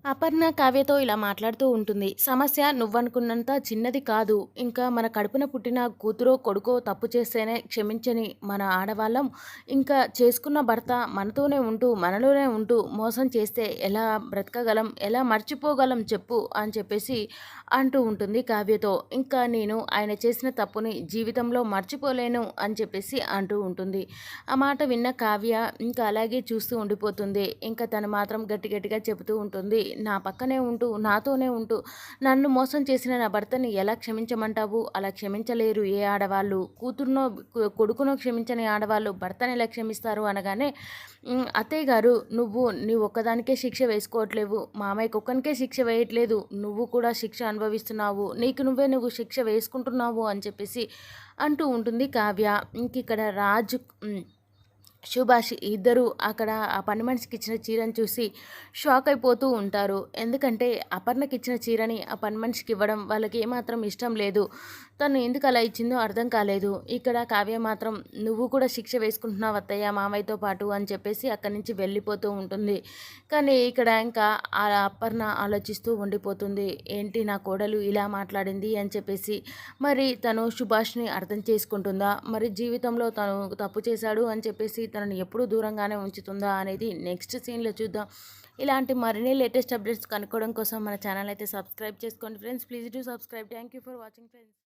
అపర్ణ కావ్యతో ఇలా మాట్లాడుతూ ఉంటుంది. సమస్య నువ్వనుకున్నంత చిన్నది కాదు. ఇంకా మన కడుపున పుట్టిన కూతురో, కొడుకో తప్పు చేస్తేనే క్షమించని మన ఆడవాళ్ళం, ఇంకా చేసుకున్న భర్త మనతోనే ఉంటూ, మనలోనే ఉంటూ మోసం చేస్తే ఎలా బ్రతకగలం? ఎలా మర్చిపోగలం చెప్పు? అని చెప్పేసి అంటూ ఉంటుంది కావ్యతో. ఇంకా నేను ఆయన చేసిన తప్పుని జీవితంలో మర్చిపోలేను అని చెప్పేసి అంటూ ఉంటుంది. ఆ మాట విన్న కావ్య ఇంకా అలాగే చూస్తూ ఉండిపోతుంది. ఇంకా తను మాత్రం గట్టి గట్టిగా చెబుతూ ఉంటుంది. నా పక్కనే ఉంటూ, నాతోనే ఉంటూ, నన్ను మోసం చేసిన నా భర్తని ఎలా క్షమించమంటావు? అలా క్షమించలేరు ఏ ఆడవాళ్ళు. కూతురునో, కొడుకునో క్షమించని ఆడవాళ్ళు భర్తని ఎలా క్షమిస్తారు అనగానే, అత్తయ్య గారు నీ ఒక్కదానికే శిక్ష వేసుకోవట్లేవు. మామయ్యకి ఒక్కనికే శిక్ష వేయట్లేదు. నువ్వు కూడా శిక్ష అనుభవిస్తున్నావు. నువ్వు శిక్ష వేసుకుంటున్నావు అని చెప్పేసి అంటూ ఉంటుంది కావ్య. ఇంకిక్కడ రాజు సుభాష్ ఇద్దరు అక్కడ ఆ పని మనిషికి ఇచ్చిన చీరను చూసి షాక్ అయిపోతూ ఉంటారు. ఎందుకంటే అపర్ణకి ఇచ్చిన చీరని ఆ పని మనిషికి ఇవ్వడం వాళ్ళకి ఏమాత్రం ఇష్టం లేదు. తను ఎందుకు అలా ఇచ్చిందో అర్థం కాలేదు. ఇక్కడ కావ్య మాత్రం నువ్వు కూడా శిక్ష వేసుకుంటున్నావు అత్తయ్య మామయ్యతో పాటు అని చెప్పేసి అక్కడి నుంచి వెళ్ళిపోతూ ఉంటుంది. కానీ ఇక్కడ ఇంకా ఆ అపర్ణ ఆలోచిస్తూ ఉండిపోతుంది. ఏంటి నా కోడలు ఇలా మాట్లాడింది అని చెప్పేసి. మరి తను సుభాష్ని అర్థం చేసుకుంటుందా? మరి జీవితంలో తను తప్పు చేశాడు అని చెప్పేసి తనని ఎప్పుడూ దూరంగానే ఉంచుతుందా అనేది నెక్స్ట్ సీన్లో చూద్దాం. ఇలాంటి మరిన్ని లేటెస్ట్ అప్డేట్స్ కనుక్కోవడం కోసం మన ఛానల్ అయితే సబ్స్క్రైబ్ చేసుకోండి friends. Please do subscribe. Thank you for watching friends.